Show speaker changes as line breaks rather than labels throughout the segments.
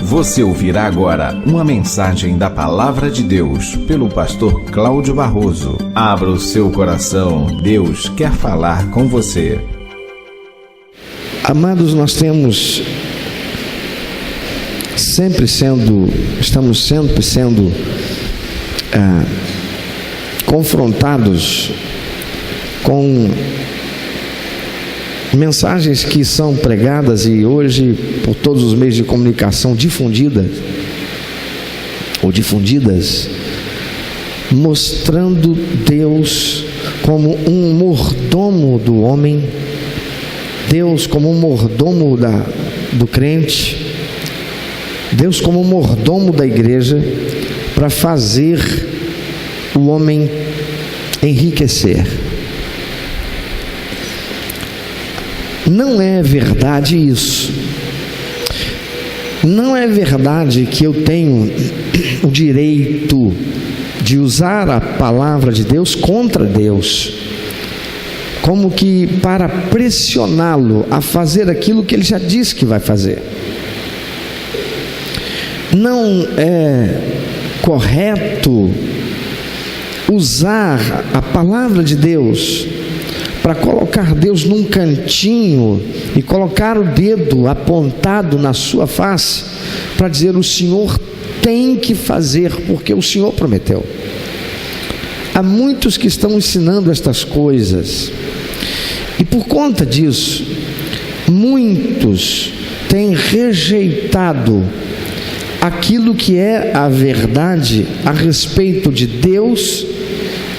Você ouvirá agora uma mensagem da Palavra de Deus pelo pastor Cláudio Barroso. Abra o seu coração, Deus quer falar com você.
Amados, nós estamos sempre sendo confrontados com mensagens que são pregadas e hoje por todos os meios de comunicação difundidas, mostrando Deus como um mordomo do homem, Deus como um mordomo do crente, Deus como um mordomo da igreja, para fazer o homem enriquecer. Não é verdade isso. Não é verdade que eu tenho o direito de usar a palavra de Deus contra Deus, como que para pressioná-lo a fazer aquilo que ele já disse que vai fazer. Não é correto usar a palavra de Deus para colocar Deus num cantinho e colocar o dedo apontado na sua face para dizer: o Senhor tem que fazer porque o Senhor prometeu. Há muitos que estão ensinando estas coisas e por conta disso muitos têm rejeitado aquilo que é a verdade a respeito de Deus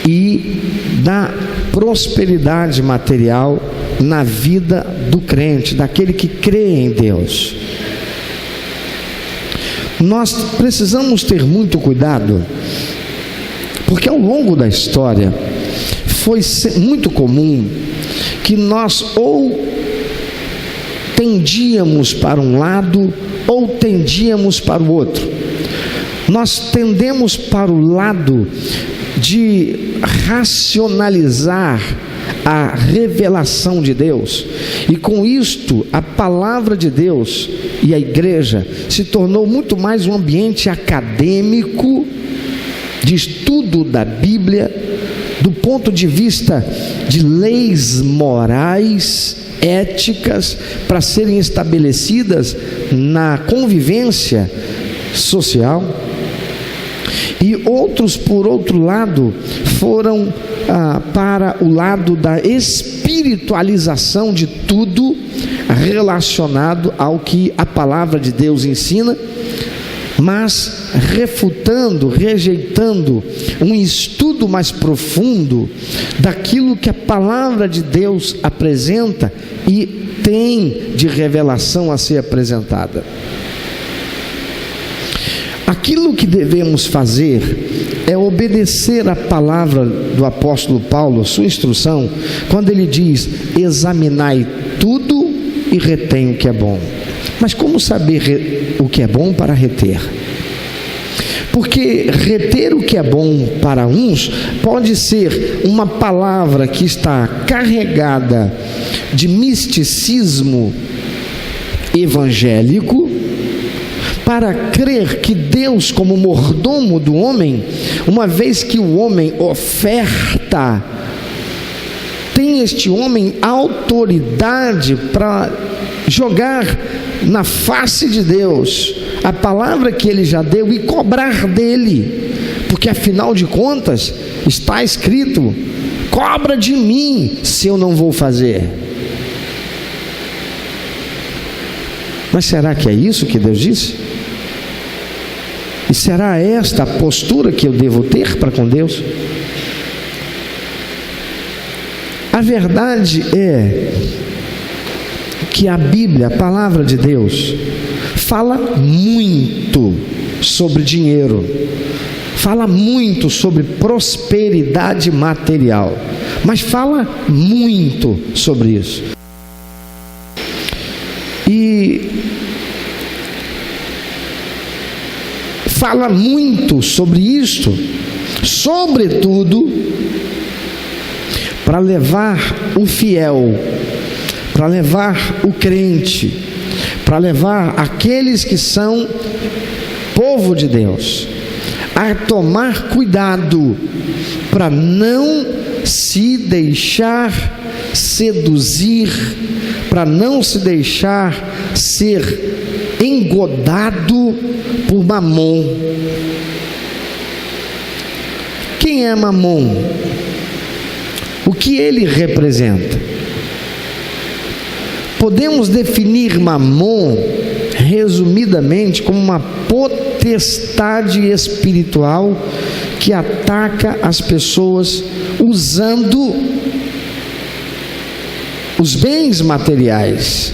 e da prosperidade material na vida do crente, daquele que crê em Deus. Nós precisamos ter muito cuidado, porque ao longo da história foi muito comum que nós ou tendíamos para um lado ou tendíamos para o outro. Nós tendemos para o lado de racionalizar a revelação de Deus, e com isto a palavra de Deus e a igreja se tornou muito mais um ambiente acadêmico de estudo da Bíblia do ponto de vista de leis morais, éticas para serem estabelecidas na convivência social. E outros, por outro lado, foram para o lado da espiritualização de tudo relacionado ao que a palavra de Deus ensina, mas refutando, rejeitando um estudo mais profundo daquilo que a palavra de Deus apresenta e tem de revelação a ser apresentada. Aquilo que devemos fazer é obedecer a palavra do apóstolo Paulo, sua instrução, quando ele diz: examinai tudo e retém o que é bom. Mas como saber o que é bom para reter? Porque reter o que é bom para uns pode ser uma palavra que está carregada de misticismo evangélico, para crer que Deus, como mordomo do homem, uma vez que o homem oferta, tem este homem autoridade para jogar na face de Deus a palavra que ele já deu e cobrar dele, porque afinal de contas está escrito: cobra de mim se eu não vou fazer. Mas será que é isso que Deus disse? E será esta a postura que eu devo ter para com Deus? A verdade é que a Bíblia, a palavra de Deus, fala muito sobre dinheiro, fala muito sobre prosperidade material, mas fala muito sobre isso. E fala muito sobre isto, sobretudo para levar o fiel, para levar o crente, para levar aqueles que são povo de Deus a tomar cuidado para não se deixar seduzir, para não se deixar ser engodado por Mamon. Quem é Mamon? O que ele representa? Podemos definir Mamon, resumidamente, como uma potestade espiritual que ataca as pessoas usando os bens materiais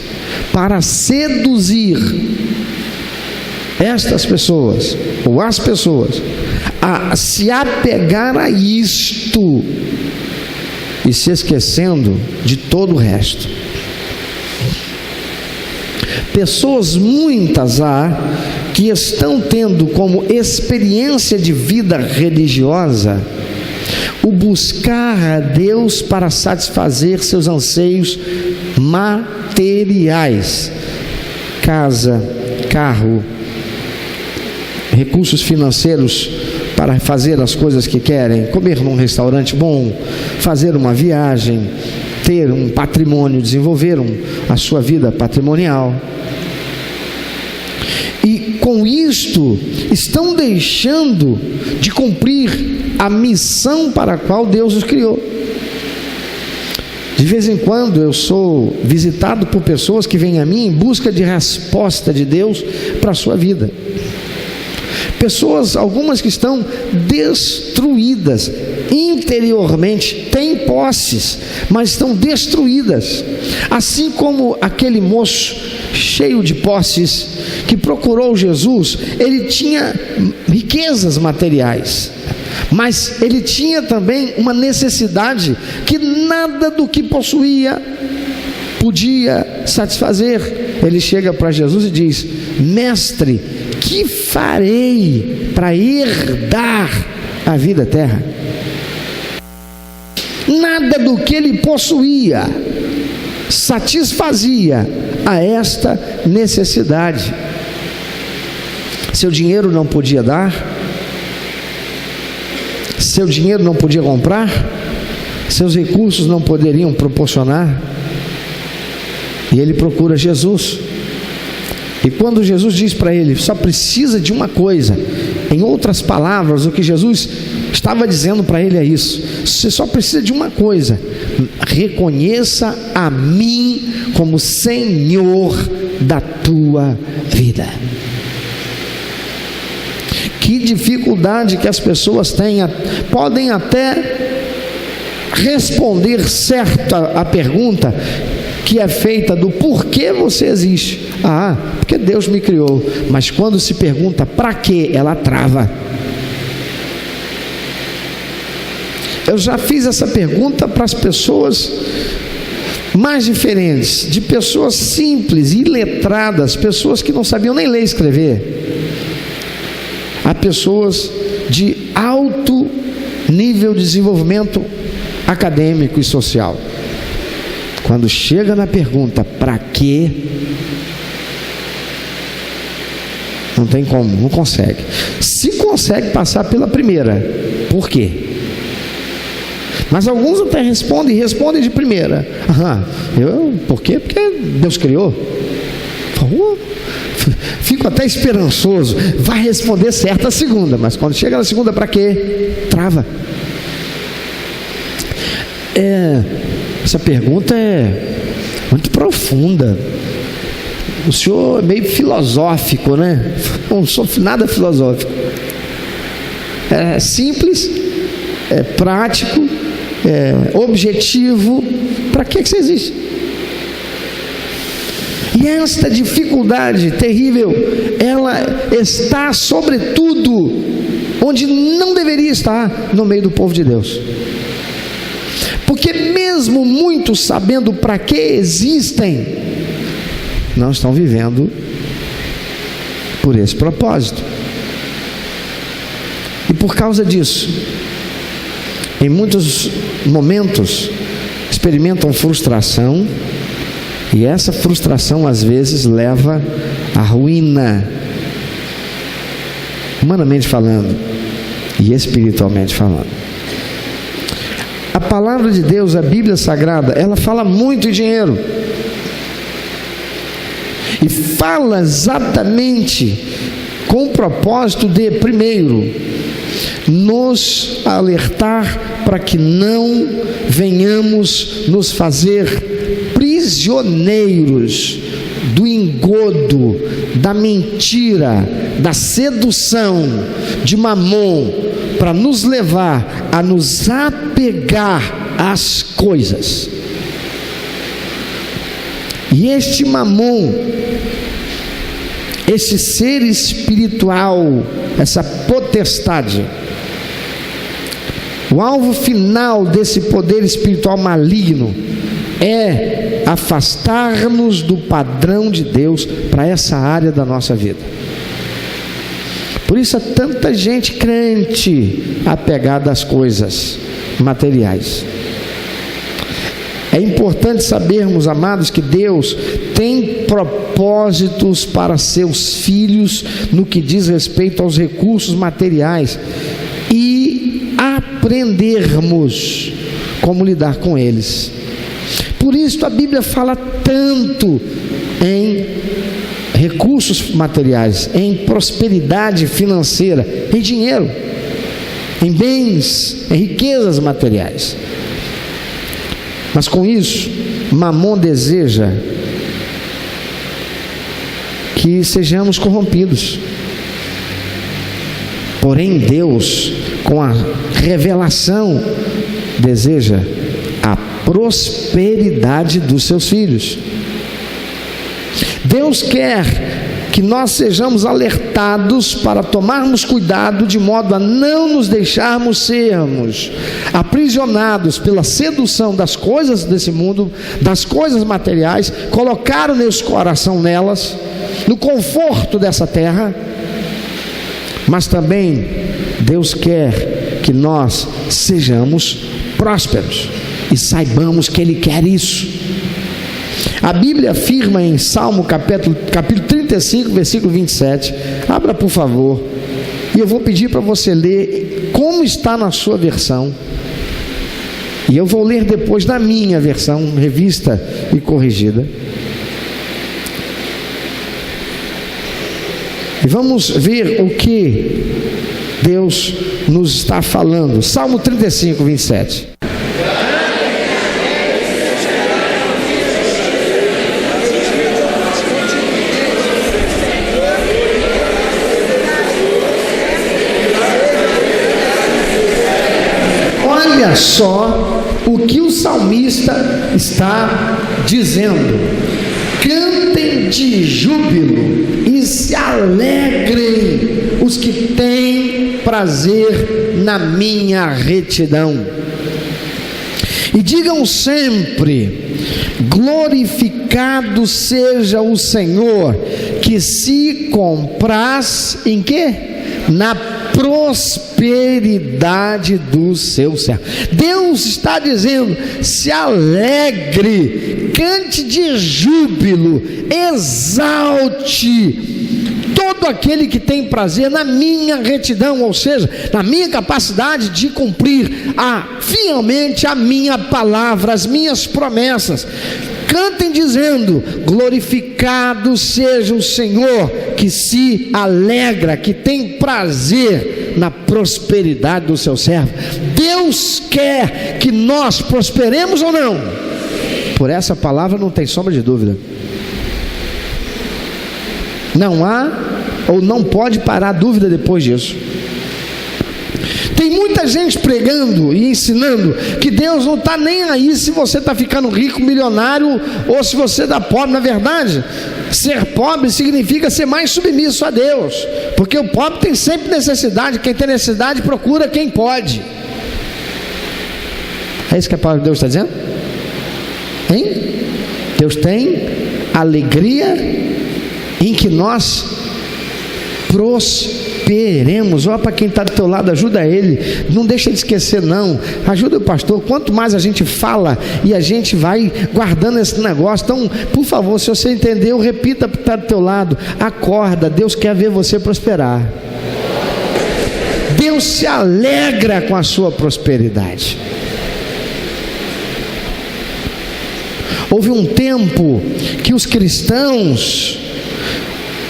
para seduzir estas pessoas, ou as pessoas, a se apegar a isto e se esquecendo de todo o resto. Pessoas muitas há que estão tendo como experiência de vida religiosa o buscar a Deus para satisfazer seus anseios materiais: casa, carro, recursos financeiros para fazer as coisas que querem, comer num restaurante bom, fazer uma viagem, ter um patrimônio, desenvolver a sua vida patrimonial. E com isto estão deixando de cumprir a missão para a qual Deus os criou. De vez em quando eu sou visitado por pessoas que vêm a mim em busca de resposta de Deus para a sua vida. Pessoas, algumas que estão destruídas interiormente, têm posses, mas estão destruídas. Assim como aquele moço cheio de posses que procurou Jesus, ele tinha riquezas materiais, mas ele tinha também uma necessidade que nada do que possuía podia satisfazer. Ele chega para Jesus e diz: mestre, que farei para herdar a vida eterna? Nada do que ele possuía satisfazia a esta necessidade. Seu dinheiro não podia dar, seu dinheiro não podia comprar, seus recursos não poderiam proporcionar. E ele procura Jesus. E quando Jesus diz para ele, só precisa de uma coisa, em outras palavras, o que Jesus estava dizendo para ele é isso: você só precisa de uma coisa, reconheça a mim como Senhor da tua vida. Que dificuldade que as pessoas têm, podem até responder certo a pergunta que é feita do porquê você existe. Ah, porque Deus me criou. Mas quando se pergunta para quê, ela trava. Eu já fiz essa pergunta para as pessoas mais diferentes, de pessoas simples, iletradas, pessoas que não sabiam nem ler e escrever, a pessoas de alto nível de desenvolvimento acadêmico e social. Quando chega na pergunta para quê, não tem como, não consegue. Se consegue passar pela primeira, por quê? Mas alguns até respondem de primeira. Por quê? Porque Deus criou. Fico até esperançoso, vai responder certo a segunda, mas quando chega na segunda, para quê? Trava. Essa pergunta é muito profunda. O senhor é meio filosófico, né? Não sou nada filosófico. É simples, é prático, é objetivo. Para que você existe? E esta dificuldade terrível, ela está sobretudo onde não deveria estar, no meio do povo de Deus. Porque mesmo muitos sabendo para que existem, não estão vivendo por esse propósito. E por causa disso, em muitos momentos experimentam frustração, E essa frustração às vezes leva à ruína, humanamente falando e espiritualmente falando. A palavra de Deus, a Bíblia Sagrada, ela fala muito de dinheiro. E fala exatamente com o propósito de, primeiro, nos alertar para que não venhamos nos fazer prisioneiros do engodo, da mentira, da sedução de Mamon, para nos levar a nos apegar às coisas. E este Mamon, esse ser espiritual, essa potestade, o alvo final desse poder espiritual maligno é afastar-nos do padrão de Deus para essa área da nossa vida. Por isso há tanta gente crente apegada às coisas materiais. É importante sabermos, amados, que Deus tem propósitos para seus filhos no que diz respeito aos recursos materiais e aprendermos como lidar com eles. Por isso a Bíblia fala tanto em recursos materiais, em prosperidade financeira, em dinheiro, em bens, em riquezas materiais. Mas com isso, Mamon deseja que sejamos corrompidos. Porém, Deus, com a revelação, deseja a prosperidade dos seus filhos. Deus quer que nós sejamos alertados para tomarmos cuidado de modo a não nos deixarmos sermos aprisionados pela sedução das coisas desse mundo, das coisas materiais, colocar o nosso coração nelas, no conforto dessa terra. Mas também Deus quer que nós sejamos prósperos e saibamos que Ele quer isso. A Bíblia afirma em Salmo capítulo 35, versículo 27. Abra, por favor. E eu vou pedir para você ler como está na sua versão. E eu vou ler depois na minha versão, revista e corrigida. E vamos ver o que Deus nos está falando. Salmo 35, 27. Olha só o que o salmista está dizendo: cantem de júbilo e se alegrem os que têm prazer na minha retidão, e digam sempre: glorificado seja o Senhor, que se compraz em quê? Na prosperidade do seu servo. Deus está dizendo: se alegre, cante de júbilo, exalte todo aquele que tem prazer na minha retidão, ou seja, na minha capacidade de cumprir fielmente a minha palavra, as minhas promessas. Cantem dizendo: glorificado seja o Senhor, que se alegra, que tem prazer na prosperidade do seu servo. Deus quer que nós prosperemos ou não? Por essa palavra não tem sombra de dúvida. Não há ou não pode parar dúvida depois disso. Tem muita gente pregando e ensinando que Deus não está nem aí se você está ficando rico, milionário, ou se você está pobre. Na verdade, ser pobre significa ser mais submisso a Deus, porque o pobre tem sempre necessidade. Quem tem necessidade procura quem pode. É isso que a palavra de Deus está dizendo? Hein? Deus tem alegria em que nós prosperemos. Olha para quem está do teu lado, ajuda ele, não deixa de esquecer não, ajuda o pastor. Quanto mais a gente fala e a gente vai guardando esse negócio, então por favor, se você entendeu, repita para estar do teu lado, acorda, Deus quer ver você prosperar. Deus se alegra com a sua prosperidade. Houve um tempo que os cristãos,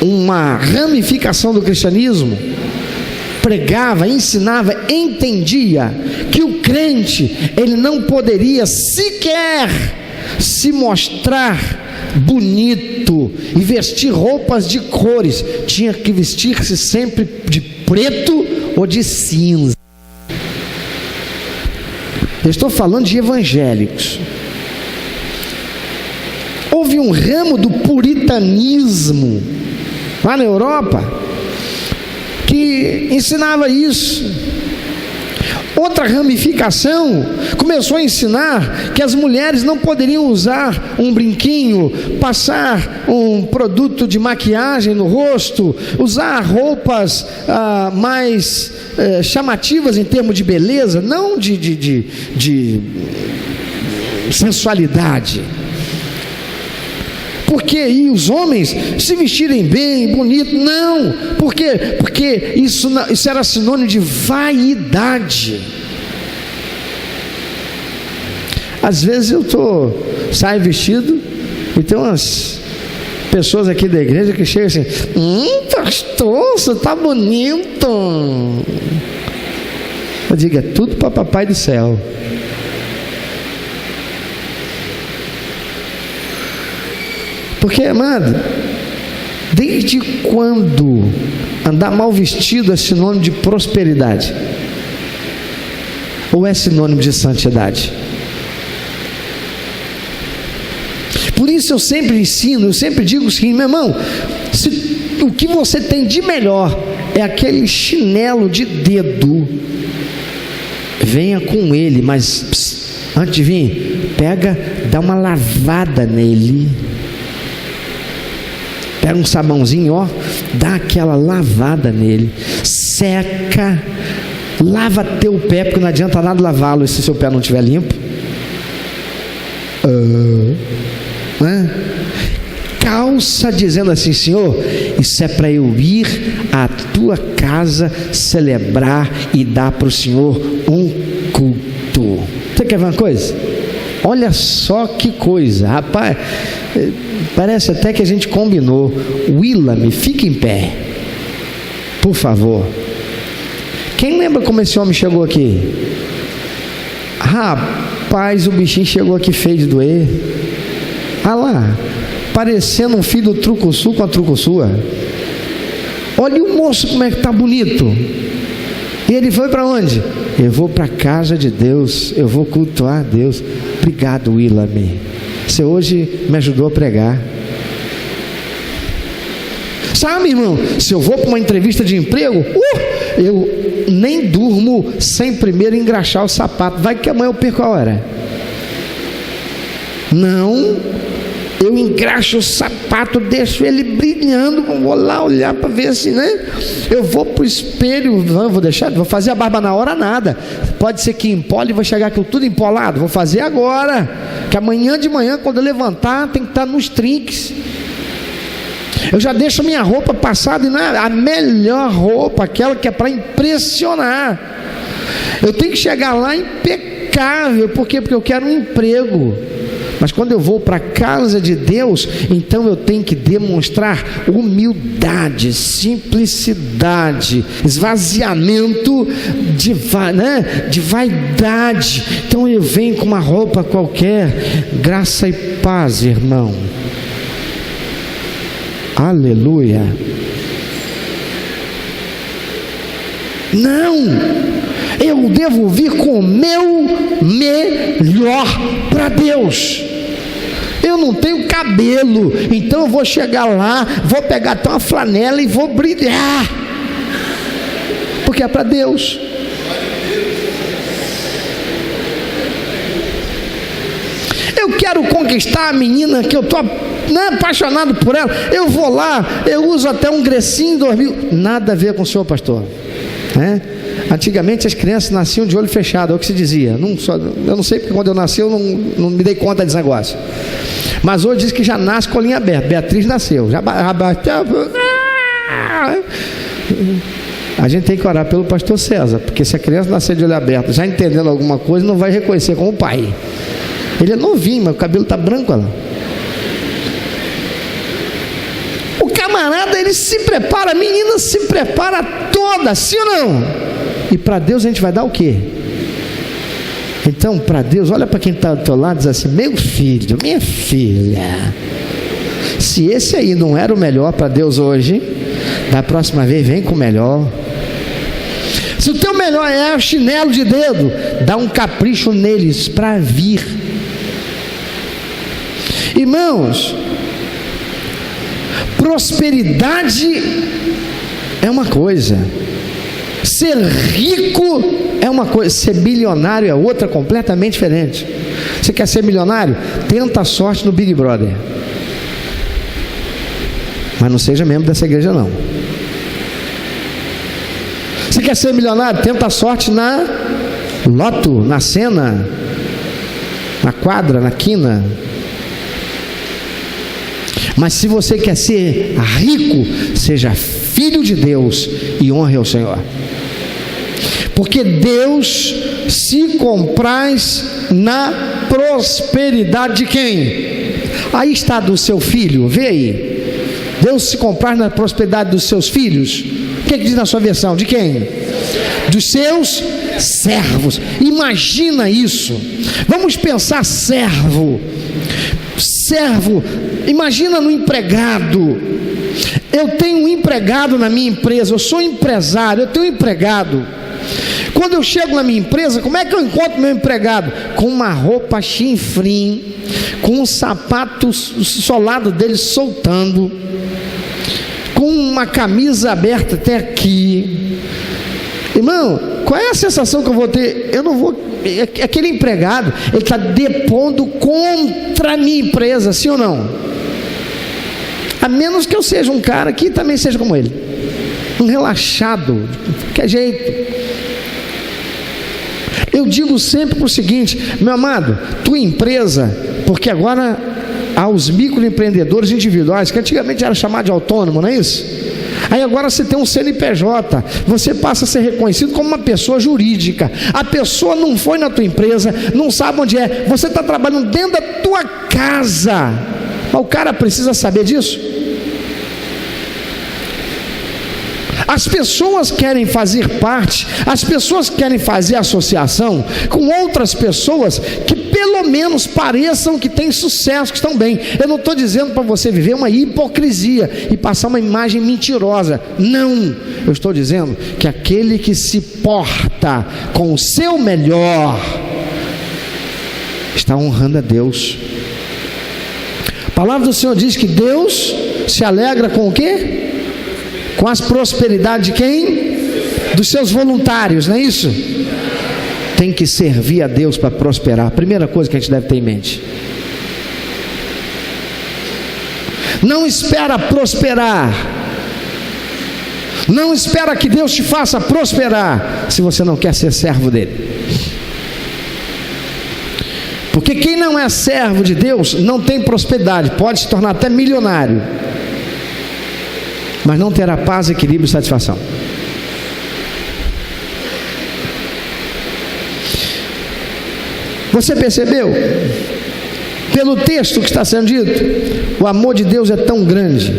uma ramificação do cristianismo, pregava, ensinava, entendia que o crente, ele não poderia sequer se mostrar bonito e vestir roupas de cores, tinha que vestir-se sempre de preto ou de cinza. Eu estou falando de evangélicos. Houve um ramo do puritanismo lá na Europa que ensinava isso. Outra ramificação começou a ensinar que as mulheres não poderiam usar um brinquinho, passar um produto de maquiagem no rosto, usar roupas mais chamativas em termos de beleza, não de sensualidade. Porque aí os homens se vestirem bem, bonito, não, porque isso era sinônimo de vaidade. Às vezes eu saio vestido e tem umas pessoas aqui da igreja que chegam assim, pastor, você está bonito. Eu digo, é tudo para papai do céu. Porque, amado, desde quando andar mal vestido é sinônimo de prosperidade? Ou é sinônimo de santidade? Por isso eu sempre ensino, eu sempre digo o seguinte, meu irmão, o que você tem de melhor é aquele chinelo de dedo, venha com ele, mas antes de vir, dá uma lavada nele. Pega um sabãozinho, dá aquela lavada nele, seca, lava teu pé, porque não adianta nada lavá-lo se seu pé não estiver limpo. Calça dizendo assim, Senhor, isso é para eu ir à tua casa celebrar e dar para o Senhor um culto. Você quer ver uma coisa? Olha só que coisa, rapaz, parece até que a gente combinou. Willam, fique em pé, por favor. Quem lembra como esse homem chegou aqui? Rapaz, o bichinho chegou aqui feio de doer. Olha lá, parecendo um filho do trucuçu com a trucuçua. Olha o moço como é que está bonito. E ele foi para onde? Eu vou para a casa de Deus, eu vou cultuar a Deus. Obrigado, Willam, você hoje me ajudou a pregar. Sabe, irmão, se eu vou para uma entrevista de emprego, eu nem durmo sem primeiro engraxar o sapato. Vai que amanhã eu perco a hora. Não, eu engraxo o sapato, deixo ele brilhando, vou lá olhar para ver assim, né? Eu vou para o espelho, não vou fazer a barba na hora, nada. Pode ser que empole e vai chegar aquilo tudo empolado. Vou fazer agora, que amanhã de manhã, quando eu levantar, tem que estar nos trinques. Eu já deixo a minha roupa passada, e não é a melhor roupa, aquela que é para impressionar. Eu tenho que chegar lá impecável. Por quê? Porque eu quero um emprego. Mas quando eu vou para a casa de Deus, então eu tenho que demonstrar humildade, simplicidade, esvaziamento de vaidade. Então eu venho com uma roupa qualquer, graça e paz, irmão. Aleluia. Não, eu devo vir com o meu melhor para Deus. Eu não tenho cabelo, então eu vou chegar lá, vou pegar até uma flanela e vou brilhar, porque é para Deus. Eu quero conquistar a menina que eu estou apaixonado por ela, eu vou lá, eu uso até um grecinho 2000, nada a ver com o senhor, pastor, né? Antigamente as crianças nasciam de olho fechado, é o que se dizia. Eu não sei porque quando eu nasci eu não me dei conta desse negócio. Mas hoje diz que já nasce com a linha aberta. Beatriz nasceu. A gente tem que orar pelo pastor César, porque se a criança nascer de olho aberto, já entendendo alguma coisa, não vai reconhecer como pai. Ele é novinho, mas o cabelo está branco lá. O camarada, ele se prepara, a menina se prepara toda, sim ou não? E para Deus a gente vai dar o quê? Então, para Deus, olha para quem está do teu lado e diz assim: meu filho, minha filha, se esse aí não era o melhor para Deus hoje, da próxima vez vem com o melhor. Se o teu melhor é o chinelo de dedo, dá um capricho neles para vir. Irmãos, prosperidade é uma coisa, ser rico é uma coisa, ser bilionário é outra, completamente diferente. Você quer ser milionário? Tenta a sorte no Big Brother, mas não seja membro dessa igreja não. Você quer ser milionário? Tenta a sorte na loto, na cena, na quadra, na quina. Mas se você quer ser rico, seja filho de Deus e honre ao Senhor, porque Deus se compraz na prosperidade de quem? Aí está do seu filho, vê aí. Deus se compraz na prosperidade dos seus filhos. O que diz na sua versão? De quem? Dos seus servos. Imagina isso. Vamos pensar servo. Imagina no empregado. Eu tenho um empregado na minha empresa, eu sou empresário, eu tenho um empregado. Quando eu chego na minha empresa, como é que eu encontro meu empregado? Com uma roupa chinfrim, com um sapato solado dele soltando, com uma camisa aberta até aqui. Irmão, qual é a sensação que eu vou ter? Eu não vou... Aquele empregado, ele está depondo contra a minha empresa, sim ou não? A menos que eu seja um cara que também seja como ele, um relaxado, de qualquer jeito. Eu digo sempre o seguinte, meu amado, tua empresa, porque agora há os microempreendedores individuais, que antigamente era chamado de autônomo, não é isso? Aí agora você tem um CNPJ, você passa a ser reconhecido como uma pessoa jurídica. A pessoa não foi na tua empresa, não sabe onde é, você está trabalhando dentro da tua casa, mas o cara precisa saber disso? As pessoas querem fazer parte, as pessoas querem fazer associação com outras pessoas que pelo menos pareçam que têm sucesso, que estão bem. Eu não estou dizendo para você viver uma hipocrisia e passar uma imagem mentirosa, não. Eu estou dizendo que aquele que se porta com o seu melhor está honrando a Deus. A palavra do Senhor diz que Deus se alegra com o quê? Com as prosperidades de quem? Dos seus voluntários, não é isso? Tem que servir a Deus para prosperar. A primeira coisa que a gente deve ter em mente. Não espera prosperar. Não espera que Deus te faça prosperar se você não quer ser servo dele. Porque quem não é servo de Deus não tem prosperidade, pode se tornar até milionário, mas não terá paz, equilíbrio e satisfação. Você percebeu? Pelo texto que está sendo dito, o amor de Deus é tão grande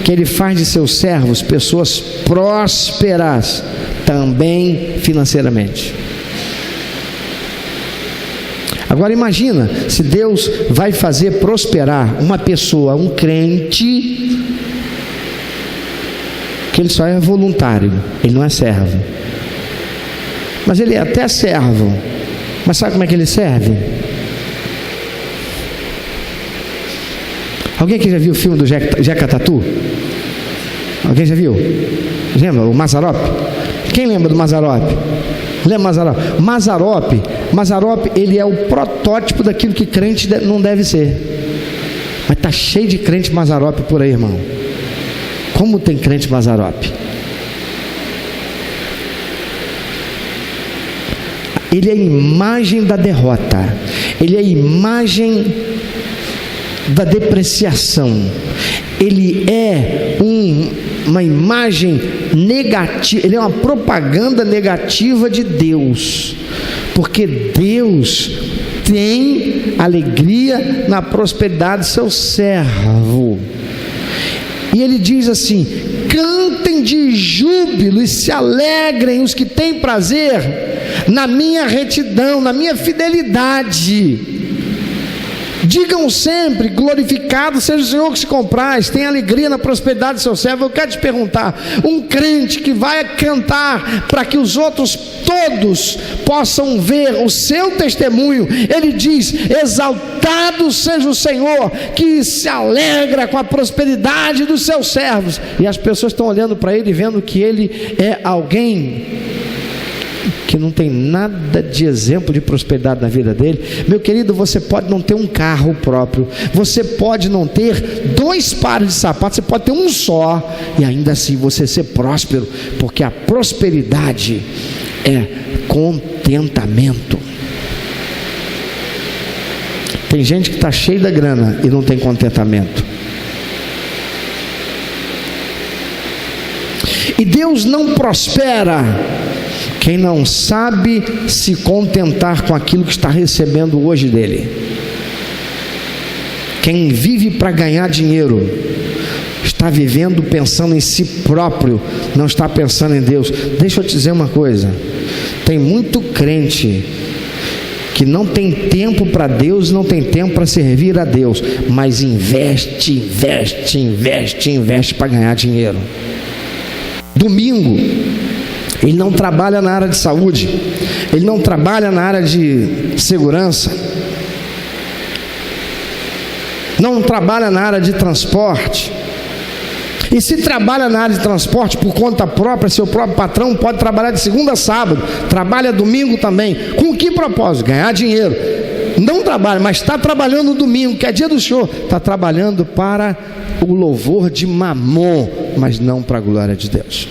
que Ele faz de seus servos pessoas prósperas, também financeiramente. Agora imagina, se Deus vai fazer prosperar uma pessoa, um crente, que ele só é voluntário, ele não é servo, mas ele é até servo, mas sabe como é que ele serve? Alguém aqui já viu o filme do Jeca Tatu? Alguém já viu? Lembra? O Mazzaropi? Quem lembra do Mazzaropi? Lembra Mazzaropi? Mazzaropi, ele é o protótipo daquilo que crente não deve ser. Mas está cheio de crente Mazarope por aí, irmão. Como tem crente Mazarope? Ele é a imagem da derrota. Ele é a imagem da depreciação. Ele é uma imagem negativa. Ele é uma propaganda negativa de Deus. Porque Deus tem alegria na prosperidade do seu servo. E ele diz assim: cantem de júbilo e se alegrem os que têm prazer na minha retidão, na minha fidelidade. Digam sempre: glorificado seja o Senhor que se compraz, tem alegria na prosperidade do seu servo. Eu quero te perguntar, um crente que vai cantar para que os outros todos possam ver o seu testemunho, ele diz: exaltado seja o Senhor que se alegra com a prosperidade dos seus servos. E as pessoas estão olhando para ele e vendo que ele é alguém que não tem nada de exemplo de prosperidade na vida dele. Meu querido, você pode não ter um carro próprio, você pode não ter 2 pares de sapatos, você pode ter um só, e ainda assim você ser próspero, porque a prosperidade é contentamento. Tem gente que está cheia da grana e não tem contentamento. E Deus não prospera quem não sabe se contentar com aquilo que está recebendo hoje dele. Quem vive para ganhar dinheiro está vivendo pensando em si próprio, não está pensando em Deus. Deixa eu te dizer uma coisa: tem muito crente que não tem tempo para Deus, não tem tempo para servir a Deus, mas investe para ganhar dinheiro. Domingo ele não trabalha na área de saúde, ele não trabalha na área de segurança, não trabalha na área de transporte. E se trabalha na área de transporte por conta própria, seu próprio patrão, pode trabalhar de segunda a sábado, trabalha domingo também. Com que propósito? Ganhar dinheiro. Não trabalha, mas está trabalhando no domingo, que é dia do Senhor, está trabalhando para o louvor de Mamon, mas não para a glória de Deus.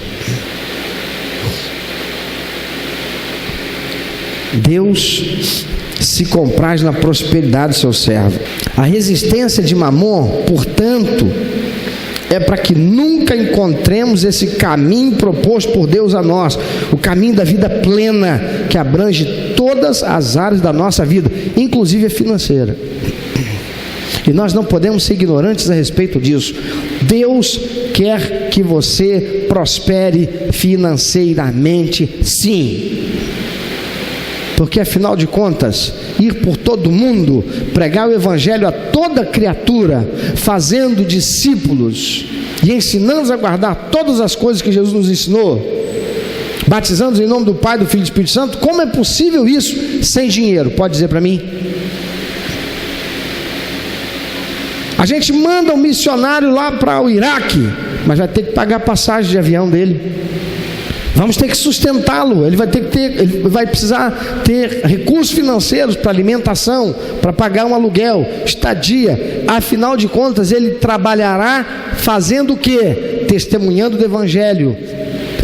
Deus se compraz na prosperidade do seu servo. A resistência de Mamon, portanto, é para que nunca encontremos esse caminho proposto por Deus a nós, o caminho da vida plena, que abrange todas as áreas da nossa vida, inclusive a financeira. E nós não podemos ser ignorantes a respeito disso. Deus quer que você prospere financeiramente, sim. Porque afinal de contas, ir por todo mundo, pregar o evangelho a toda criatura, fazendo discípulos e ensinando-os a guardar todas as coisas que Jesus nos ensinou, batizando-os em nome do Pai, do Filho e do Espírito Santo, como é possível isso sem dinheiro? Pode dizer para mim? A gente manda um missionário lá para o Iraque, mas vai ter que pagar a passagem de avião dele. Vamos ter que sustentá-lo, ele vai precisar ter recursos financeiros para alimentação, para pagar um aluguel, estadia. Afinal de contas, ele trabalhará fazendo o quê? Testemunhando do evangelho.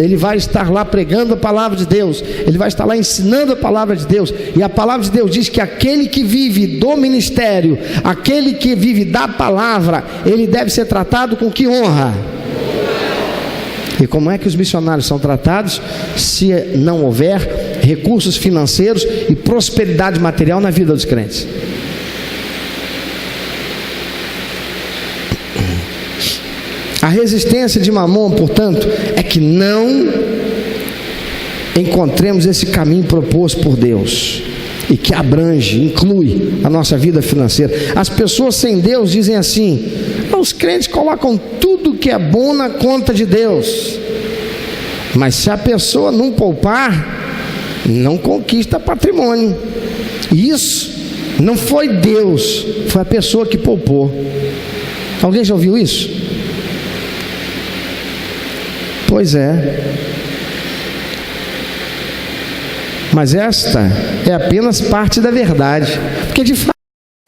Ele vai estar lá pregando a palavra de Deus, ele vai estar lá ensinando a palavra de Deus. E a palavra de Deus diz que aquele que vive do ministério, aquele que vive da palavra, ele deve ser tratado com que honra? E como é que os missionários são tratados se não houver recursos financeiros e prosperidade material na vida dos crentes? A resistência de Mamon, portanto, é que não encontremos esse caminho proposto por Deus e que abrange, inclui a nossa vida financeira. As pessoas sem Deus dizem assim: os crentes colocam tudo que é bom na conta de Deus, mas se a pessoa não poupar, não conquista patrimônio. Isso não foi Deus, foi a pessoa que poupou. Alguém já ouviu isso? Pois é. Mas esta é apenas parte da verdade, porque de fato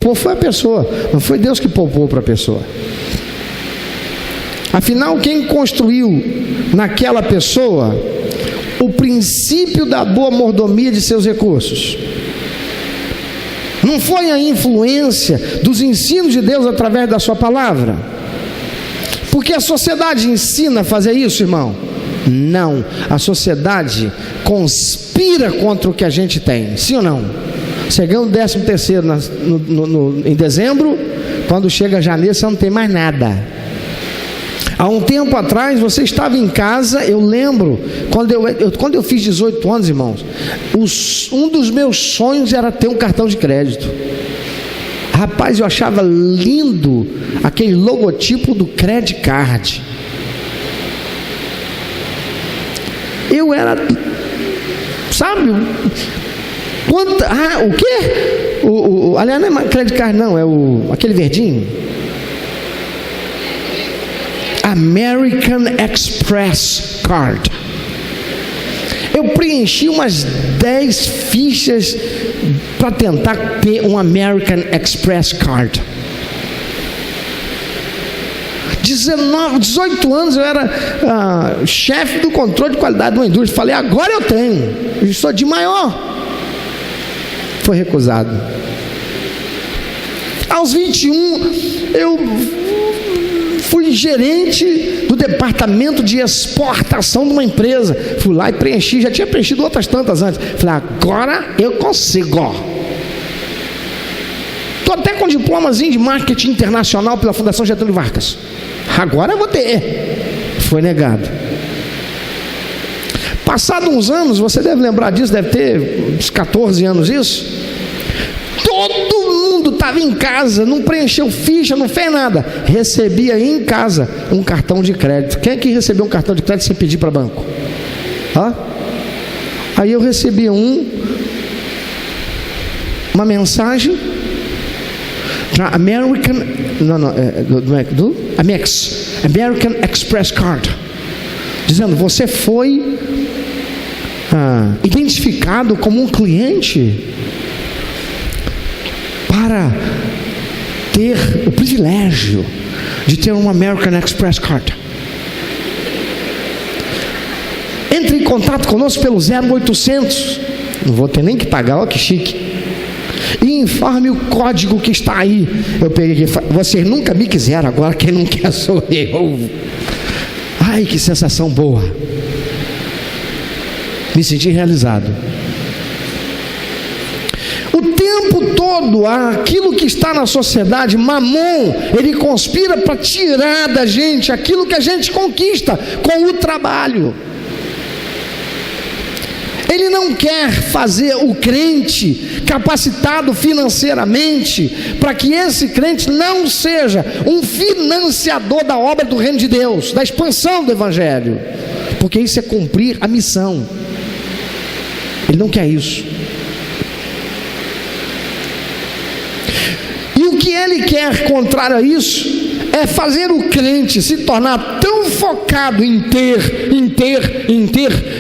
poupou foi a pessoa, não foi Deus que poupou para a pessoa. Afinal, quem construiu naquela pessoa o princípio da boa mordomia de seus recursos? Não foi a influência dos ensinos de Deus através da sua palavra? Porque a sociedade ensina a fazer isso, irmão? Não, a sociedade conspira contra o que a gente tem, sim ou não? Você ganha o 13º em dezembro, quando chega janeiro você não tem mais nada. Há um tempo atrás você estava em casa, eu lembro, quando eu fiz 18 anos, irmãos, um dos meus sonhos era ter um cartão de crédito. Rapaz, eu achava lindo aquele logotipo do Credit Card. Eu era, sabe, o quê? Aliás, não é Credit Card não, é aquele verdinho. American Express Card. Eu preenchi umas 10 fichas para tentar ter um American Express Card. 18 anos eu era chefe do controle de qualidade de uma indústria. Falei, agora eu tenho, eu sou de maior. Foi recusado. Aos 21 eu fui gerente do departamento de exportação de uma empresa. Fui lá e preenchi, já tinha preenchido outras tantas antes. Falei, agora eu consigo. Estou até com diplomazinho de marketing internacional pela Fundação Getúlio Vargas. Agora eu vou ter. Foi negado. Passado uns anos, você deve lembrar disso, deve ter uns 14 anos isso. Todo mundo estava em casa, não preencheu ficha, não fez nada. Recebia em casa um cartão de crédito. Quem é que recebeu um cartão de crédito sem pedir para banco? Aí eu recebi uma mensagem da American Express Card, dizendo: você foi identificado como um cliente para ter o privilégio de ter um American Express Card. Entre em contato conosco pelo 0800, não vou ter nem que pagar, olha que chique, e informe o código que está aí. Eu peguei aqui, vocês nunca me quiseram, agora quem não quer sou eu. Ai, que sensação boa, me senti realizado. O tempo todo, aquilo que está na sociedade, Mamon, ele conspira para tirar da gente aquilo que a gente conquista com o trabalho. Ele não quer fazer o crente capacitado financeiramente para que esse crente não seja um financiador da obra do reino de Deus, da expansão do evangelho, porque isso é cumprir a missão. Ele não quer isso. E o que ele quer, contrário a isso, é fazer o crente se tornar tão focado em ter,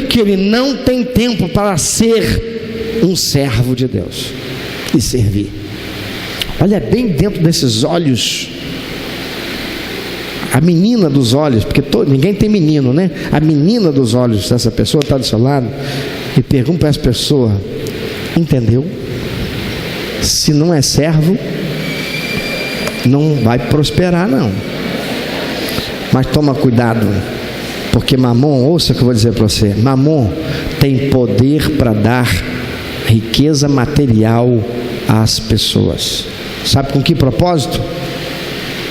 que ele não tem tempo para ser um servo de Deus e servir. Olha bem dentro desses olhos, a menina dos olhos, porque ninguém tem menino, né? A menina dos olhos dessa pessoa está do seu lado e pergunta para essa pessoa: entendeu? Se não é servo, não vai prosperar não. Mas toma cuidado, porque Mamon, ouça o que eu vou dizer para você, Mamon tem poder para dar riqueza material às pessoas. Sabe com que propósito?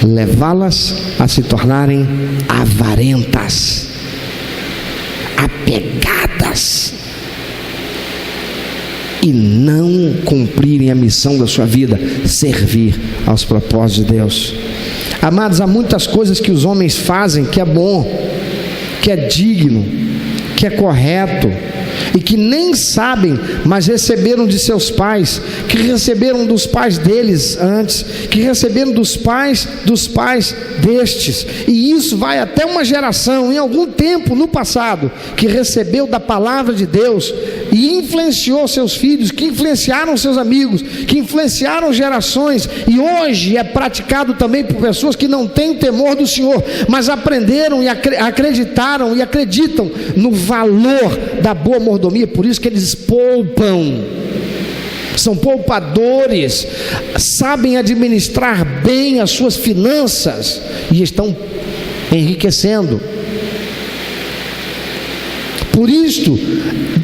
Levá-las a se tornarem avarentas, apegadas, e não cumprirem a missão da sua vida, servir aos propósitos de Deus. Amados, há muitas coisas que os homens fazem que é bom, que é digno, que é correto. e que nem sabem, mas receberam de seus pais, que receberam dos pais deles antes, que receberam dos pais destes, e isso vai até uma geração, em algum tempo no passado, que recebeu da palavra de Deus e influenciou seus filhos, que influenciaram seus amigos, que influenciaram gerações, e hoje é praticado também por pessoas que não têm temor do Senhor, mas aprenderam e acreditaram e acreditam no valor da boa mordomia. Por isso que eles poupam, são poupadores, sabem administrar bem as suas finanças e estão enriquecendo. Por isto,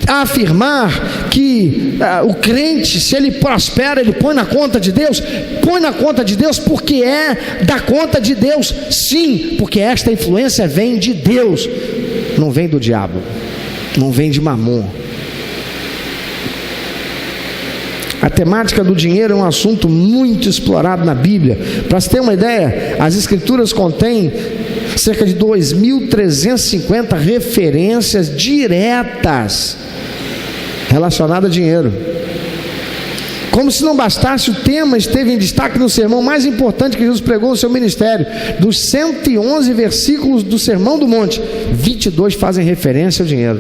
afirmar que o crente, se ele prospera, ele põe na conta de Deus, porque é da conta de Deus, sim, porque esta influência vem de Deus, não vem do diabo, não vem de Mamon. A temática do dinheiro é um assunto muito explorado na Bíblia. Para você ter uma ideia, as Escrituras contêm cerca de 2.350 referências diretas relacionadas a dinheiro. Como se não bastasse, o tema esteve em destaque no sermão mais importante que Jesus pregou no seu ministério. Dos 111 versículos do Sermão do Monte, 22 fazem referência ao dinheiro.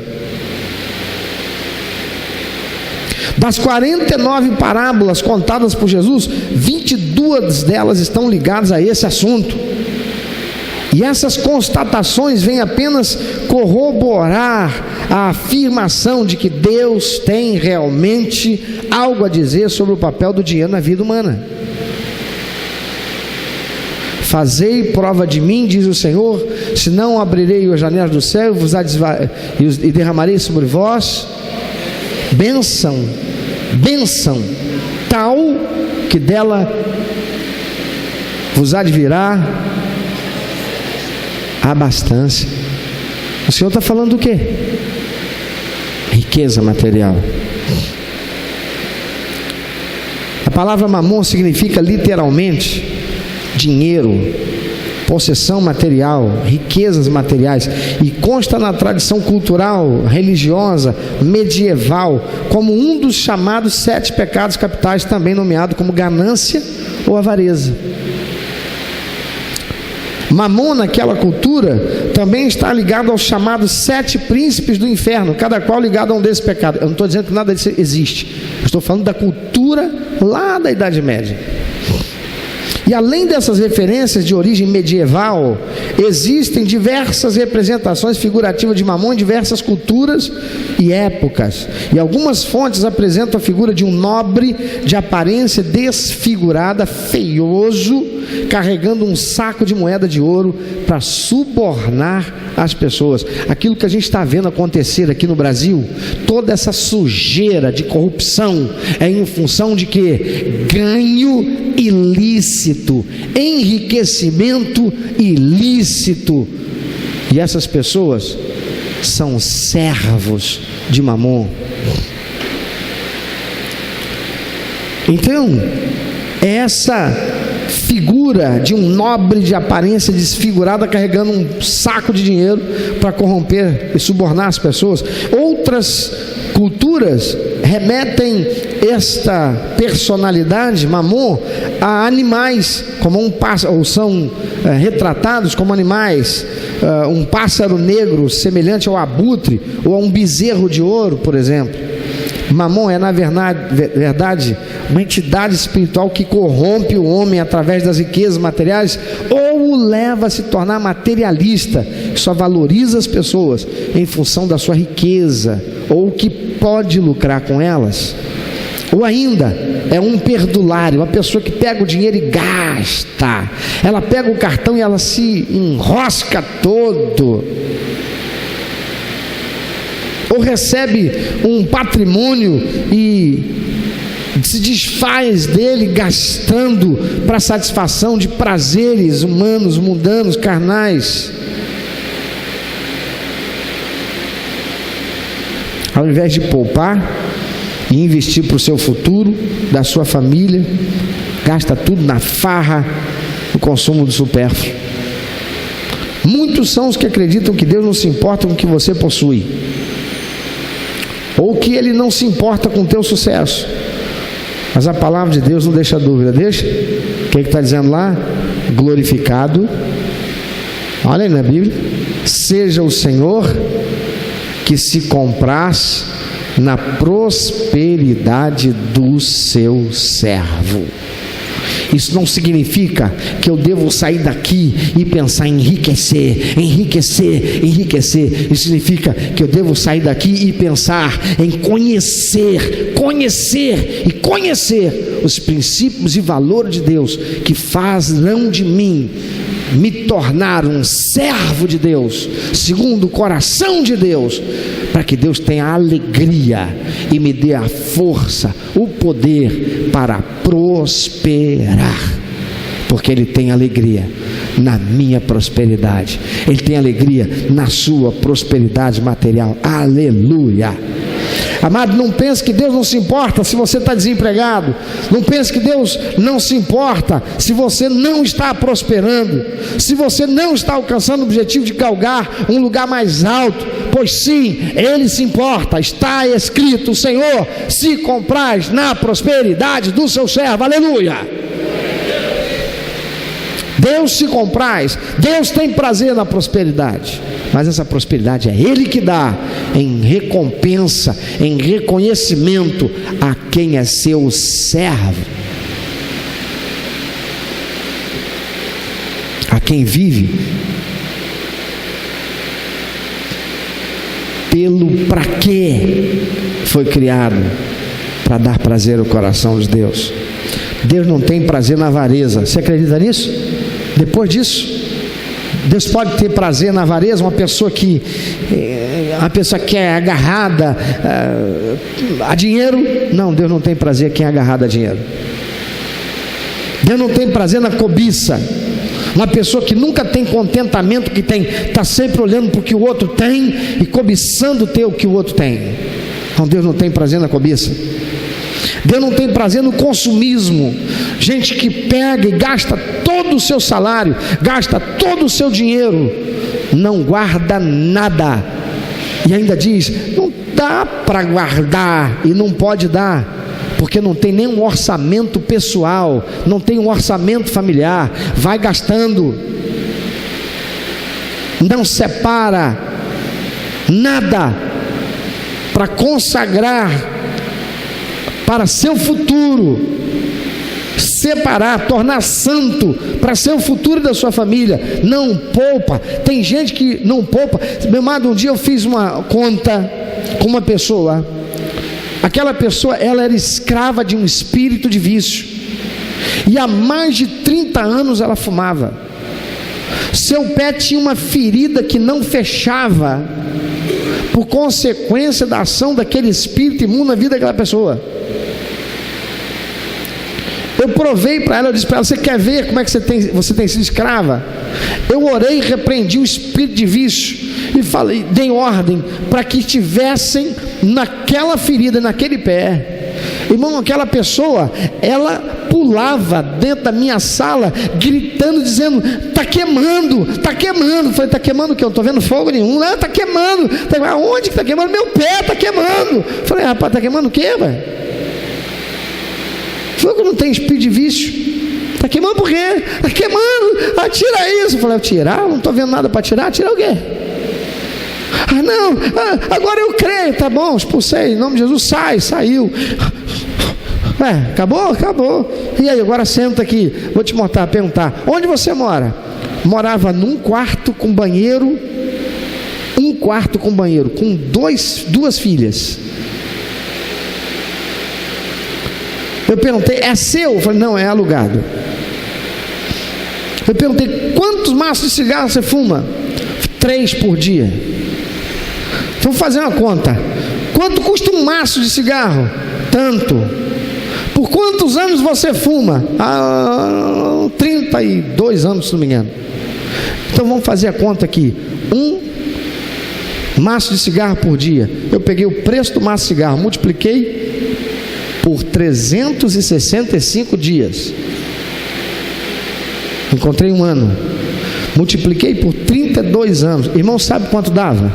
Das 49 parábolas contadas por Jesus, 22 delas estão ligadas a esse assunto. E essas constatações vêm apenas corroborar a afirmação de que Deus tem realmente algo a dizer sobre o papel do dinheiro na vida humana. Fazei prova de mim, diz o Senhor, senão abrirei as janelas do céu e derramarei sobre vós bênção tal que dela vos há de virar abastança. O Senhor está falando do quê? Riqueza material. A palavra mamon significa literalmente dinheiro, possessão material, riquezas materiais, e consta na tradição cultural, religiosa, medieval, como um dos chamados 7 pecados capitais, também nomeado como ganância ou avareza. Mamon, naquela cultura, também está ligado aos chamados 7 príncipes do inferno, cada qual ligado a um desses pecados. Eu não estou dizendo que nada disso existe, eu estou falando da cultura lá da Idade Média. E além dessas referências de origem medieval, existem diversas representações figurativas de Mamon em diversas culturas e épocas. E algumas fontes apresentam a figura de um nobre de aparência desfigurada, feioso, carregando um saco de moeda de ouro para subornar as pessoas. Aquilo que a gente está vendo acontecer aqui no Brasil, toda essa sujeira de corrupção é em função de quê? Ganho ilícito, enriquecimento ilícito. E essas pessoas são servos de Mamon. Então, essa figura de um nobre de aparência desfigurada carregando um saco de dinheiro para corromper e subornar as pessoas. Outras culturas remetem esta personalidade, Mamon, a animais, como um pássaro, ou são retratados como animais, um pássaro negro semelhante ao abutre, ou a um bezerro de ouro, por exemplo. Mamon é, na verdade, uma entidade espiritual que corrompe o homem através das riquezas materiais, ou o leva a se tornar materialista, que só valoriza as pessoas em função da sua riqueza, ou que pode lucrar com elas. Ou ainda, é um perdulário, uma pessoa que pega o dinheiro e gasta. Ela pega o cartão e ela se enrosca todo. Ou recebe um patrimônio e se desfaz dele gastando para satisfação de prazeres humanos, mundanos, carnais. Ao invés de poupar e investir para o seu futuro, da sua família, gasta tudo na farra, no consumo do supérfluo. Muitos são os que acreditam que Deus não se importa com o que você possui, ou que ele não se importa com o teu sucesso. Mas a palavra de Deus não deixa dúvida, deixa? O que está dizendo lá? Glorificado, olha aí na Bíblia, seja o Senhor que se compraz na prosperidade do seu servo. Isso não significa que eu devo sair daqui e pensar em enriquecer. Isso significa que eu devo sair daqui e pensar em conhecer os princípios e valores de Deus, que farão de mim me tornar um servo de Deus, segundo o coração de Deus, para que Deus tenha a alegria e me dê a força, o poder para prosperar, porque Ele tem alegria na minha prosperidade, Ele tem alegria na sua prosperidade material. Aleluia! Amado, não pense que Deus não se importa se você está desempregado. Não pense que Deus não se importa se você não está prosperando, se você não está alcançando o objetivo de galgar um lugar mais alto. Pois sim, Ele se importa. Está escrito: o Senhor se compraz na prosperidade do seu servo. Aleluia! Deus se compraz, Deus tem prazer na prosperidade, mas essa prosperidade é Ele que dá, em recompensa, em reconhecimento a quem é seu servo, a quem vive pelo para quê foi criado, para dar prazer ao coração de Deus. Deus não tem prazer na avareza. Você acredita nisso? Depois disso, Deus pode ter prazer na avareza. Uma pessoa que é agarrada a dinheiro. Não, Deus não tem prazer quem é agarrado a dinheiro. Deus não tem prazer na cobiça. Uma pessoa que nunca tem contentamento que tem, está sempre olhando para o que o outro tem e cobiçando ter o que o outro tem. Então Deus não tem prazer na cobiça. Deus não tem prazer no consumismo. Gente que pega e gasta todo o seu salário, gasta todo o seu dinheiro, não guarda nada, e ainda diz: não dá para guardar, e não pode dar, porque não tem nenhum orçamento pessoal, não tem um orçamento familiar, vai gastando, não separa nada para consagrar para seu futuro, separar, tornar santo para ser o futuro da sua família. Não poupa. Tem gente que não poupa. Meu amado, um dia eu fiz uma conta com uma pessoa. Aquela pessoa, ela era escrava de um espírito de vício, e há mais de 30 anos ela fumava. Seu pé tinha uma ferida que não fechava, por consequência da ação daquele espírito imundo na vida daquela pessoa. Eu provei para ela, eu disse para ela: você quer ver como é que você tem sido escrava? Eu orei e repreendi o espírito de vício e falei, dei ordem para que tivessem naquela ferida, naquele pé. Irmão, aquela pessoa, ela pulava dentro da minha sala, gritando, dizendo: está queimando, está queimando. Eu falei: está queimando o que? Eu não estou vendo fogo nenhum. Não, está queimando. Aonde que está queimando? Meu pé está queimando. Eu falei: rapaz, está queimando o quê, velho? Falou que não tem espírito de vício. Está queimando por quê? Está queimando. Tira isso. Eu falei: tirar? Não estou vendo nada para tirar. Tirar o quê? Não, agora eu creio. Tá bom, expulsei, em nome de Jesus. Saiu. Acabou. E aí, agora senta aqui. Vou te perguntar: onde você mora? Morava num quarto com banheiro. Com duas filhas. Eu perguntei: é seu? Eu falei: não, é alugado. Eu perguntei: quantos maços de cigarro você fuma? 3 por dia. Vamos fazer uma conta. Quanto custa um maço de cigarro? Tanto. Por quantos anos você fuma? 32 anos, se não me engano. Então vamos fazer a conta aqui. Um maço de cigarro por dia. Eu peguei o preço do maço de cigarro, multipliquei por 365 dias. Encontrei um ano. Multipliquei por 32 anos. Irmão, sabe quanto dava?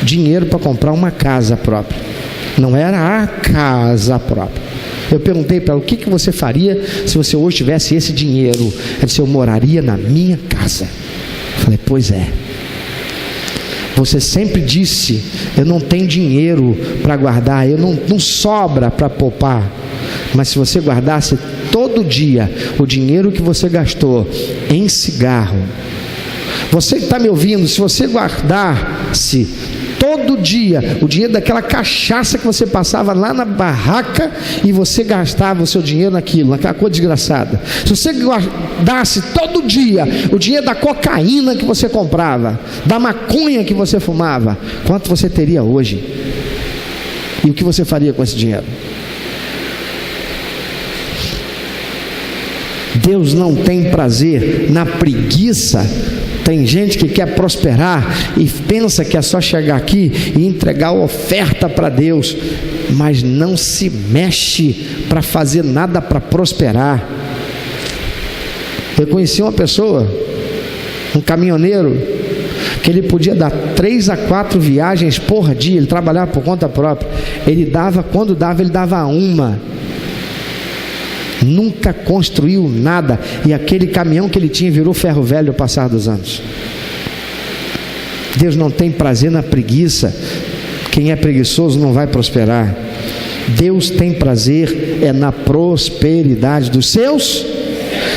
Dinheiro para comprar uma casa própria. não era a casa própria. Eu perguntei para ela: o que você faria se você hoje tivesse esse dinheiro? Ela disse: eu moraria na minha casa. Eu falei: pois é. Você sempre disse: eu não tenho dinheiro para guardar, eu não sobra para poupar. Mas se você guardasse todo dia o dinheiro que você gastou em cigarro, você que está me ouvindo, se você guardasse todo dia o dinheiro daquela cachaça que você passava lá na barraca e você gastava o seu dinheiro naquela coisa desgraçada, se você guardasse todo dia o dinheiro da cocaína que você comprava, da maconha que você fumava, quanto você teria hoje? E o que você faria com esse dinheiro? Deus não tem prazer na preguiça. Tem gente que quer prosperar e pensa que é só chegar aqui e entregar a oferta para Deus, mas não se mexe para fazer nada para prosperar. Eu conheci uma pessoa, um caminhoneiro, que ele podia dar 3 a 4 viagens por dia. Ele trabalhava por conta própria. Ele dava, quando dava, ele dava uma. Nunca construiu nada, e aquele caminhão que ele tinha virou ferro velho ao passar dos anos. Deus não tem prazer na preguiça. Quem é preguiçoso não vai prosperar. Deus tem prazer na prosperidade dos seus.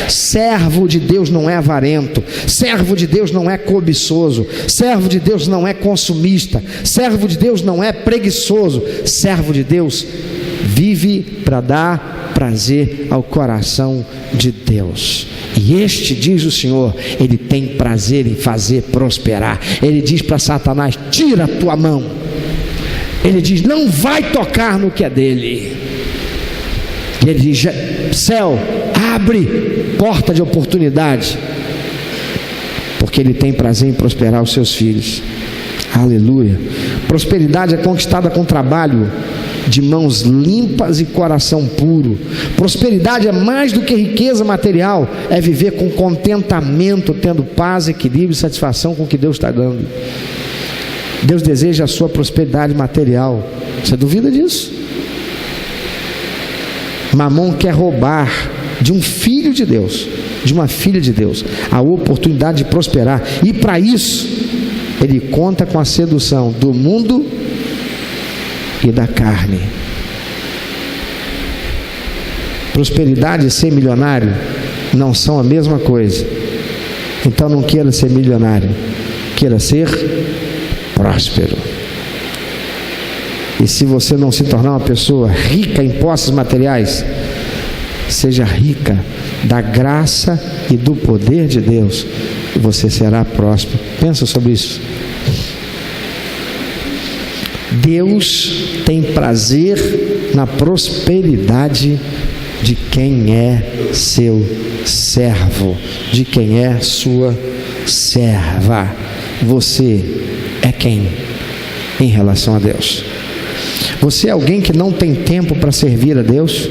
Servo de Deus não é avarento, servo de Deus não é cobiçoso, servo de Deus não é consumista, servo de Deus não é preguiçoso. Servo de Deus vive para dar prazer ao coração de Deus. E este, diz o Senhor, ele tem prazer em fazer prosperar. Ele diz para Satanás: tira a tua mão. Ele diz: não vai tocar no que é dele. E ele diz: céu, abre porta de oportunidade, porque ele tem prazer em prosperar os seus filhos. Aleluia. Prosperidade é conquistada com trabalho de mãos limpas e coração puro. Prosperidade é mais do que riqueza material, é viver com contentamento, tendo paz, equilíbrio e satisfação com o que Deus está dando. Deus deseja a sua prosperidade material. Você duvida disso? Mamon quer roubar de um filho de Deus, de uma filha de Deus, a oportunidade de prosperar, e para isso ele conta com a sedução do mundo e da carne. Prosperidade e ser milionário não são a mesma coisa. Então não queira ser milionário, queira ser próspero. E se você não se tornar uma pessoa rica em posses materiais, seja rica da graça e do poder de Deus, e você será próspero. Pensa sobre isso. Deus tem prazer na prosperidade de quem é seu servo, de quem é sua serva. Você é quem em relação a Deus? Você é alguém que não tem tempo para servir a Deus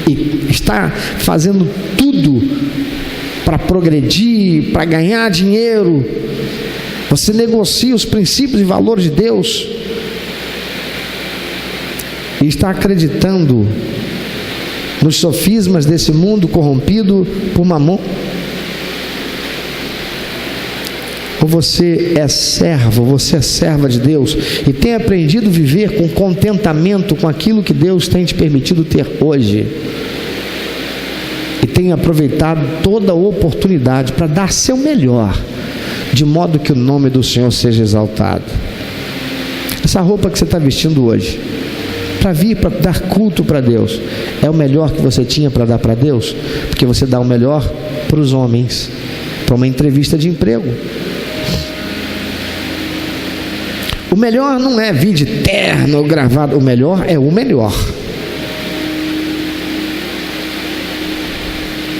e está fazendo tudo para progredir, para ganhar dinheiro? Você negocia os princípios e valores de Deus e está acreditando nos sofismas desse mundo corrompido por Mamon? Ou você é servo, você é serva de Deus e tem aprendido a viver com contentamento com aquilo que Deus tem te permitido ter hoje, e tem aproveitado toda a oportunidade para dar seu melhor, de modo que o nome do Senhor seja exaltado? Essa roupa que você está vestindo hoje, para vir para dar culto para Deus, é o melhor que você tinha para dar para Deus? Porque você dá o melhor para os homens, para uma entrevista de emprego. O melhor não é vir de terno ou gravado, o melhor é o melhor.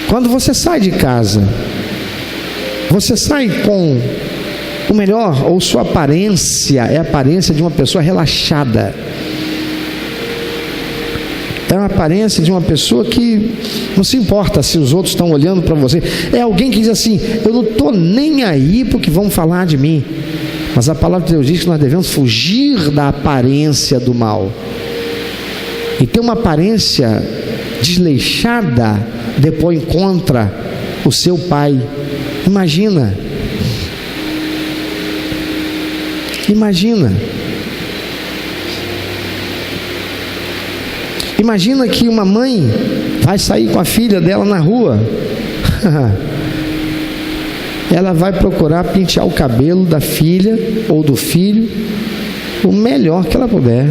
Quando você sai de casa, você sai com o melhor, ou sua aparência é a aparência de uma pessoa relaxada, é uma aparência de uma pessoa que não se importa se os outros estão olhando para você. É alguém que diz assim: eu não estou nem aí porque vão falar de mim. Mas a palavra de Deus diz que nós devemos fugir da aparência do mal. e tem uma aparência desleixada, depois encontra o seu pai. Imagina que uma mãe vai sair com a filha dela na rua. Ela vai procurar pentear o cabelo da filha ou do filho o melhor que ela puder,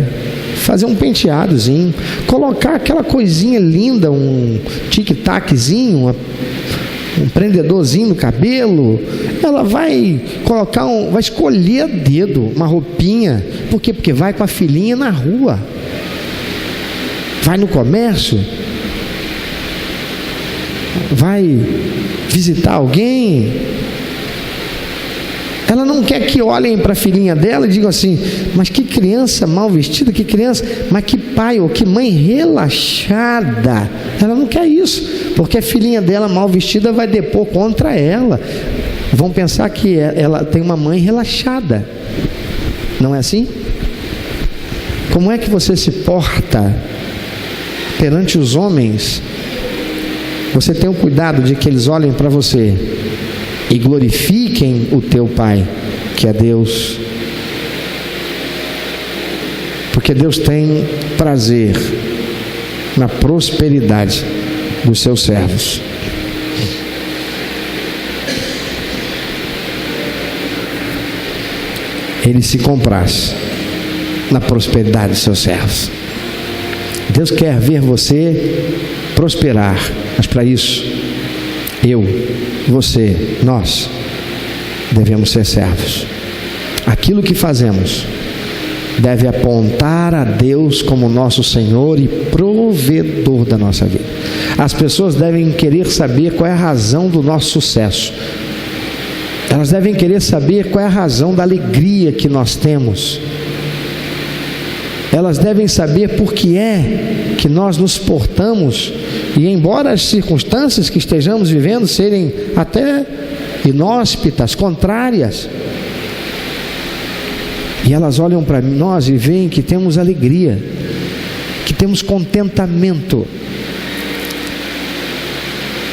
fazer um penteadozinho, colocar aquela coisinha linda, um tic-taczinho, um prendedorzinho no cabelo. Ela vai colocar vai escolher a dedo uma roupinha. Por quê? Porque vai com a filhinha na rua, vai no comércio, vai visitar alguém. Ela não quer que olhem para a filhinha dela e digam assim: mas que criança mal vestida, que criança, mas que pai ou que mãe relaxada. Ela não quer isso, porque a filhinha dela mal vestida vai depor contra ela. Vão pensar que ela tem uma mãe relaxada. Não é assim? Como é que você se porta perante os homens? Você tem o cuidado de que eles olhem para você e glorifiquem o teu Pai, que é Deus. Porque Deus tem prazer na prosperidade dos seus servos. Ele se compraz na prosperidade dos seus servos. Deus quer ver você prosperar, mas para isso, você, nós devemos ser servos. Aquilo que fazemos deve apontar a Deus como nosso Senhor e provedor da nossa vida. As pessoas devem querer saber qual é a razão do nosso sucesso. Elas devem querer saber qual é a razão da alegria que nós temos. Elas devem saber por que é que nós nos portamos, e embora as circunstâncias que estejamos vivendo serem até inóspitas, contrárias, e elas olham para nós e veem que temos alegria, que temos contentamento.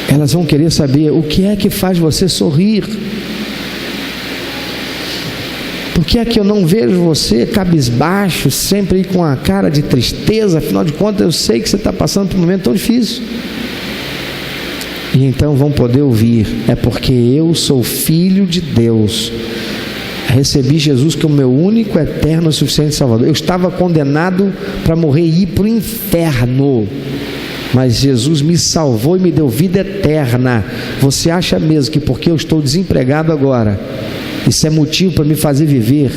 Elas vão querer saber o que é que faz você sorrir. Por que é que eu não vejo você cabisbaixo, sempre com a cara de tristeza? Afinal de contas, eu sei que você está passando por um momento tão difícil. E então vão poder ouvir: é porque eu sou filho de Deus. Recebi Jesus como meu único, eterno e suficiente Salvador. Eu estava condenado para morrer e ir para o inferno, mas Jesus me salvou e me deu vida eterna. Você acha mesmo que porque eu estou desempregado agora, isso é motivo para me fazer viver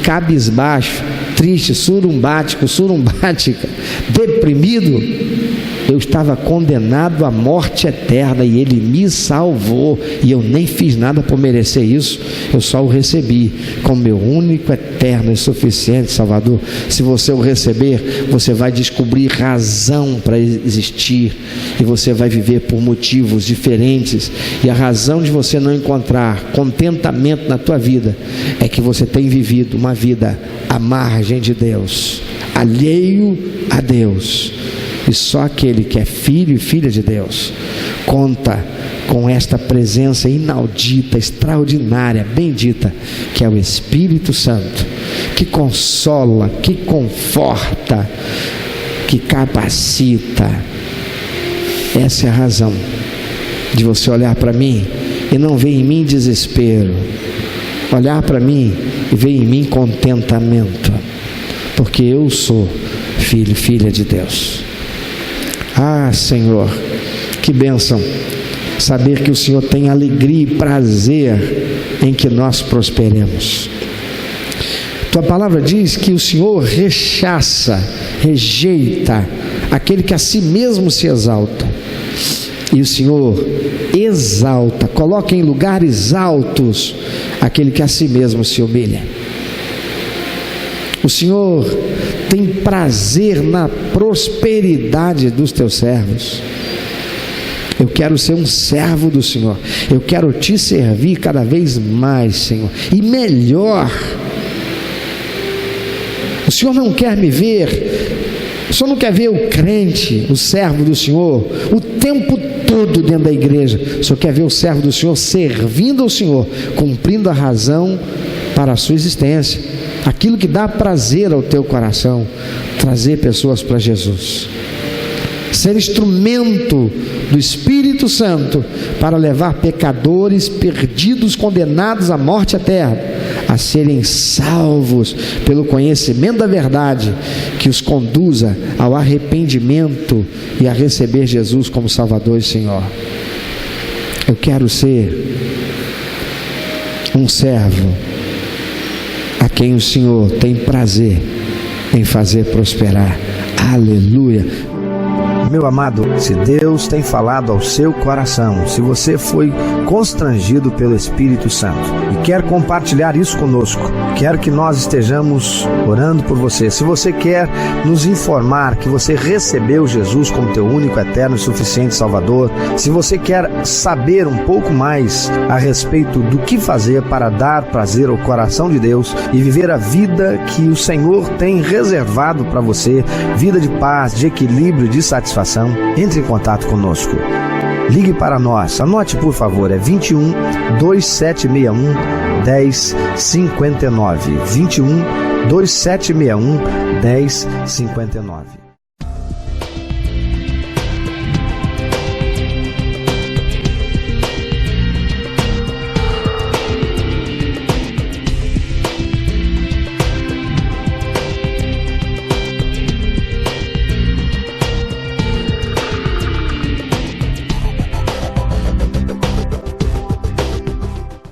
cabisbaixo, triste, surumbática, deprimido? Eu estava condenado à morte eterna e Ele me salvou, e eu nem fiz nada por merecer isso. Eu só o recebi como meu único, eterno e suficiente Salvador. Se você o receber, você vai descobrir razão para existir, e você vai viver por motivos diferentes. E a razão de você não encontrar contentamento na tua vida é que você tem vivido uma vida à margem de Deus, alheio a Deus. E só aquele que é filho e filha de Deus conta com esta presença inaudita, extraordinária, bendita, que é o Espírito Santo, que consola, que conforta, que capacita. Essa é a razão de você olhar para mim e não ver em mim desespero, olhar para mim e ver em mim contentamento, porque eu sou filho e filha de Deus. Ah, Senhor, que bênção saber que o Senhor tem alegria e prazer em que nós prosperemos. Tua palavra diz que o Senhor rechaça, rejeita aquele que a si mesmo se exalta, e o Senhor exalta, coloca em lugares altos aquele que a si mesmo se humilha. O Senhor tem prazer na prosperidade dos teus servos. Eu quero ser um servo do Senhor. Eu quero te servir cada vez mais, Senhor, e melhor. O Senhor não quer me ver O Senhor não quer ver o crente, o servo do Senhor, o tempo todo dentro da igreja. O Senhor quer ver o servo do Senhor servindo ao Senhor, cumprindo a razão para a sua existência, aquilo que dá prazer ao teu coração, trazer pessoas para Jesus, ser instrumento do Espírito Santo para levar pecadores perdidos, condenados à morte eterna, a serem salvos pelo conhecimento da verdade, que os conduza ao arrependimento e a receber Jesus como Salvador e Senhor. Eu quero ser um servo a quem o Senhor tem prazer em fazer prosperar. Aleluia. Meu amado, se Deus tem falado ao seu coração, se você foi constrangido pelo Espírito Santo e quer compartilhar isso conosco, quer que nós estejamos orando por você, se você quer nos informar que você recebeu Jesus como teu único, eterno e suficiente Salvador, se você quer saber um pouco mais a respeito do que fazer para dar prazer ao coração de Deus e viver a vida que o Senhor tem reservado para você, vida de paz, de equilíbrio, de satisfação, entre em contato conosco. Ligue para nós, anote por favor, é 21 2761 1059, 21 2761 1059.